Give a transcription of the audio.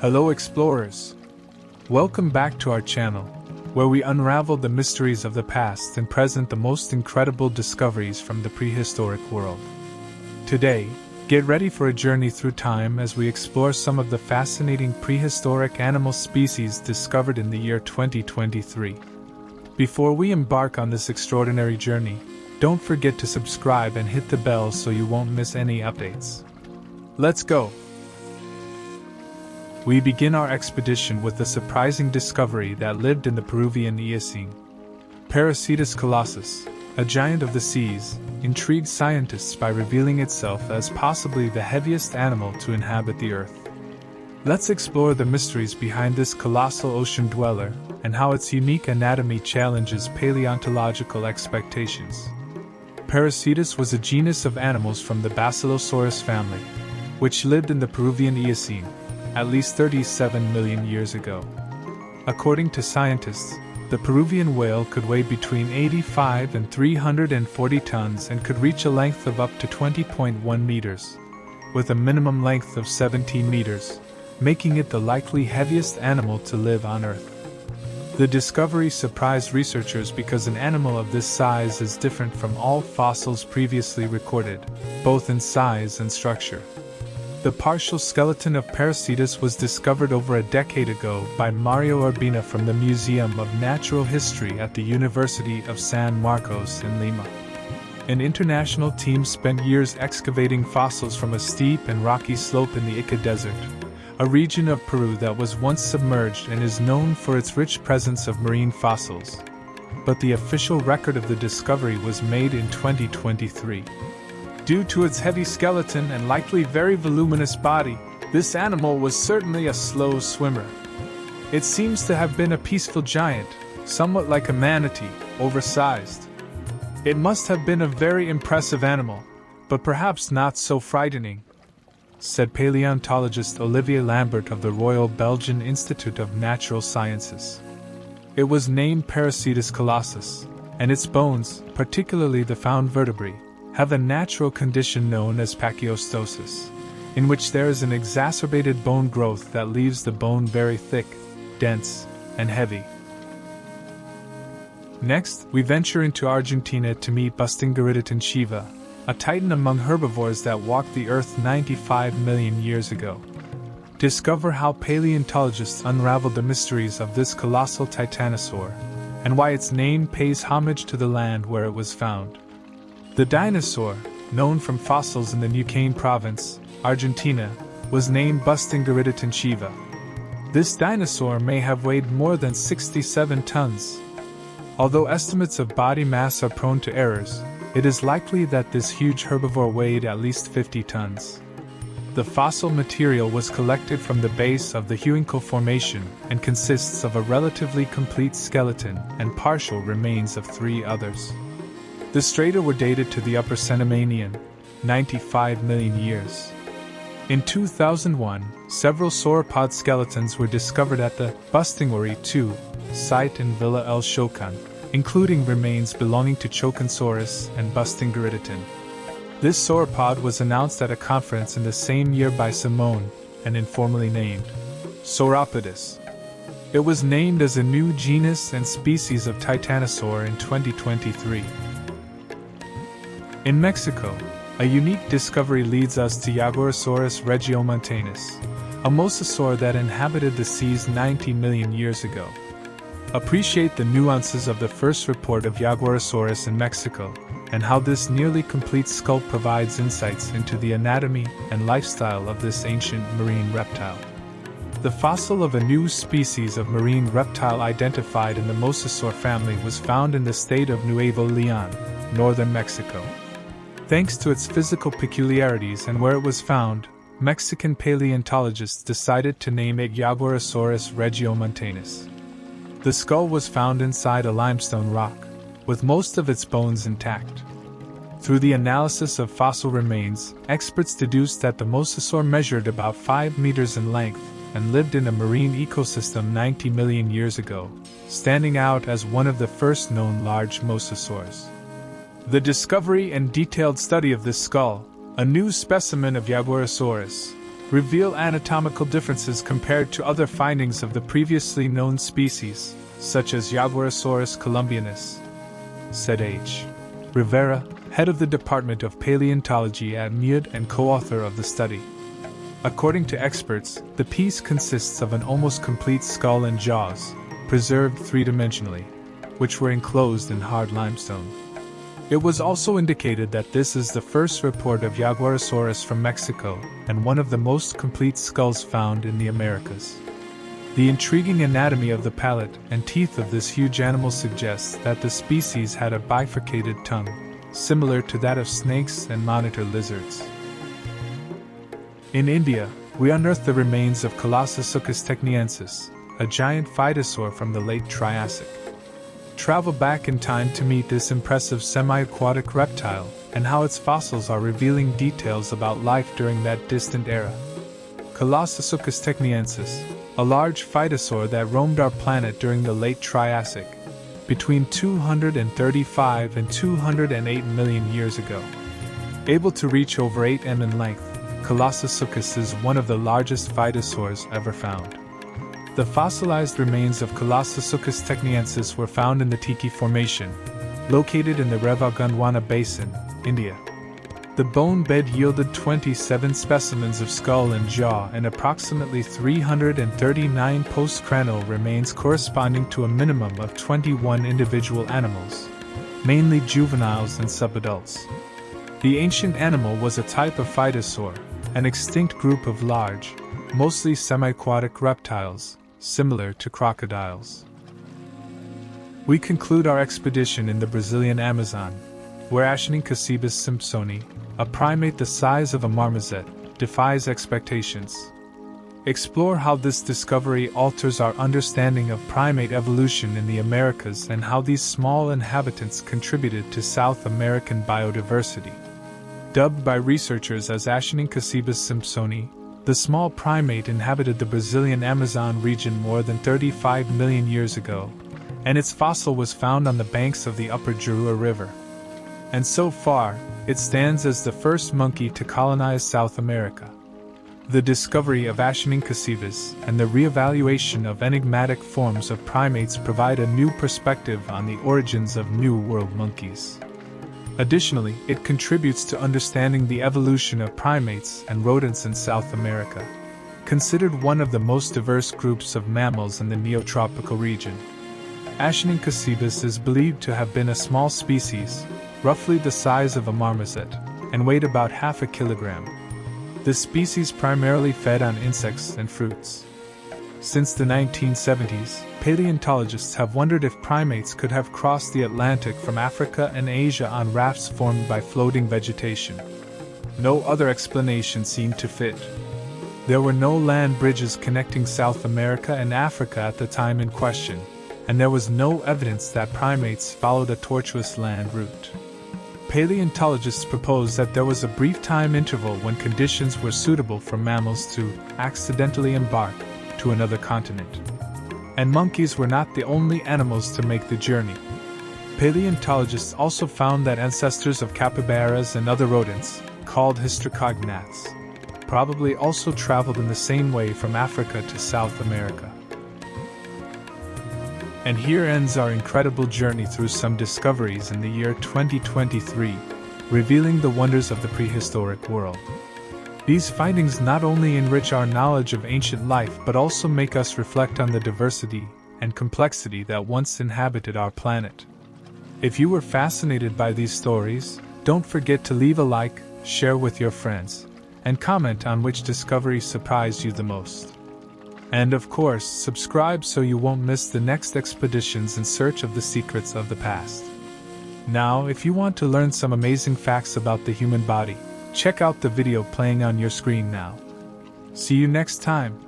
Hello explorers! Welcome back to our channel, where we unravel the mysteries of the past and present the most incredible discoveries from the prehistoric world. Today, get ready for a journey through time as we explore some of the fascinating prehistoric animal species discovered in the year 2023. Before we embark on this extraordinary journey, don't forget to subscribe and hit the bell so you won't miss any updates. Let's go! We begin our expedition with the surprising discovery that lived in the Peruvian Eocene. Prehistoric colossus, a giant of the seas, intrigued scientists by revealing itself as possibly the heaviest animal to inhabit the Earth. Let's explore the mysteries behind this colossal ocean dweller and how its unique anatomy challenges paleontological expectations. Prehistoric was a genus of animals from the Basilosaurus family, which lived in the Peruvian Eocene, at least 37 million years ago. According to scientists, the Peruvian whale could weigh between 85 and 340 tons and could reach a length of up to 20.1 meters, with a minimum length of 17 meters, making it the likely heaviest animal to live on Earth. The discovery surprised researchers because an animal of this size is different from all fossils previously recorded, both in size and structure. The partial skeleton of Prehistoric was discovered over a decade ago by Mario Urbina from the Museum of Natural History at the University of San Marcos in Lima. An international team spent years excavating fossils from a steep and rocky slope in the Ica Desert, a region of Peru that was once submerged and is known for its rich presence of marine fossils. But the official record of the discovery was made in 2023. Due to its heavy skeleton and likely very voluminous body, this animal was certainly a slow swimmer. It seems to have been a peaceful giant, somewhat like a manatee, oversized. It must have been a very impressive animal, but perhaps not so frightening, said paleontologist Olivier Lambert of the Royal Belgian Institute of Natural Sciences. It was named Prehistoric colossus, and its bones, particularly the found vertebrae, have a natural condition known as pachyostosis, in which there is an exacerbated bone growth that leaves the bone very thick, dense, and heavy. Next, we venture into Argentina to meet Bustingorrytitan Shiva, a titan among herbivores that walked the Earth 95 million years ago. Discover how paleontologists unraveled the mysteries of this colossal titanosaur, and why its name pays homage to the land where it was found. The dinosaur, known from fossils in the Neuquén province, Argentina, was named Bustingorrytitan Shiva. This dinosaur may have weighed more than 67 tons. Although estimates of body mass are prone to errors, it is likely that this huge herbivore weighed at least 50 tons. The fossil material was collected from the base of the Huinco Formation and consists of a relatively complete skeleton and partial remains of 3 others. The strata were dated to the Upper Cenomanian, 95 million years. In 2001, several sauropod skeletons were discovered at the Bustingorry site in Villa El Chocan, including remains belonging to Chocansaurus and Bustingorrytitan. This sauropod was announced at a conference in the same year by Simone and informally named Sauropodus. It was named as a new genus and species of titanosaur in 2023. In Mexico, a unique discovery leads us to Yaguarasaurus Regiomontanus, a mosasaur that inhabited the seas 90 million years ago. Appreciate the nuances of the first report of Yaguarasaurus in Mexico, and how this nearly complete skull provides insights into the anatomy and lifestyle of this ancient marine reptile. The fossil of a new species of marine reptile identified in the mosasaur family was found in the state of Nuevo León, northern Mexico. Thanks to its physical peculiarities and where it was found, Mexican paleontologists decided to name it Yaguarasaurus Regiomontanus. The skull was found inside a limestone rock, with most of its bones intact. Through the analysis of fossil remains, experts deduced that the mosasaur measured about 5 meters in length and lived in a marine ecosystem 90 million years ago, standing out as one of the first known large mosasaurs. The discovery and detailed study of this skull, a new specimen of Yaguarasaurus, reveal anatomical differences compared to other findings of the previously known species, such as Yaguarasaurus columbianus, said H. Rivera, head of the Department of Paleontology at MUD and co-author of the study. According to experts, the piece consists of an almost complete skull and jaws, preserved three-dimensionally, which were enclosed in hard limestone. It was also indicated that this is the first report of Yaguarasaurus from Mexico and one of the most complete skulls found in the Americas. The intriguing anatomy of the palate and teeth of this huge animal suggests that the species had a bifurcated tongue, similar to that of snakes and monitor lizards. In India, we unearthed the remains of Colossosuchus Techniensis, a giant phytosaur from the late Triassic. Travel back in time to meet this impressive semi-aquatic reptile and how its fossils are revealing details about life during that distant era. Colossosuchus Techniensis, a large phytosaur that roamed our planet during the late Triassic, between 235 and 208 million years ago. Able to reach over 8 m in length, Colossosuchus is one of the largest phytosaurs ever found. The fossilized remains of Colossosuchus Techniensis were found in the Tiki Formation, located in the Reva Gondwana Basin, India. The bone bed yielded 27 specimens of skull and jaw and approximately 339 postcranial remains corresponding to a minimum of 21 individual animals, mainly juveniles and subadults. The ancient animal was a type of phytosaur, an extinct group of large, mostly semi-aquatic reptiles, similar to crocodiles. We conclude our expedition in the Brazilian Amazon, where Ashaninkacebus Simpsoni, a primate the size of a marmoset, defies expectations. Explore how this discovery alters our understanding of primate evolution in the Americas and how these small inhabitants contributed to South American biodiversity. Dubbed by researchers as Ashaninkacebus Simpsoni, the small primate inhabited the Brazilian Amazon region more than 35 million years ago, and its fossil was found on the banks of the upper Jurua River. And so far, it stands as the first monkey to colonize South America. The discovery of Ashaninkacebus and the reevaluation of enigmatic forms of primates provide a new perspective on the origins of New World monkeys. Additionally, it contributes to understanding the evolution of primates and rodents in South America, considered one of the most diverse groups of mammals in the Neotropical region. Ashaninkacebus is believed to have been a small species, roughly the size of a marmoset, and weighed about half a kilogram. The species primarily fed on insects and fruits. Since the 1970s, paleontologists have wondered if primates could have crossed the Atlantic from Africa and Asia on rafts formed by floating vegetation. No other explanation seemed to fit. There were no land bridges connecting South America and Africa at the time in question, and there was no evidence that primates followed a tortuous land route. Paleontologists propose that there was a brief time interval when conditions were suitable for mammals to accidentally embark to another continent. And monkeys were not the only animals to make the journey. Paleontologists also found that ancestors of capybaras and other rodents, called hystricognaths, probably also traveled in the same way from Africa to South America. And here ends our incredible journey through some discoveries in the year 2023, revealing the wonders of the prehistoric world. These findings not only enrich our knowledge of ancient life but also make us reflect on the diversity and complexity that once inhabited our planet. If you were fascinated by these stories, don't forget to leave a like, share with your friends, and comment on which discovery surprised you the most. And of course, subscribe so you won't miss the next expeditions in search of the secrets of the past. Now, if you want to learn some amazing facts about the human body, check out the video playing on your screen now. See you next time.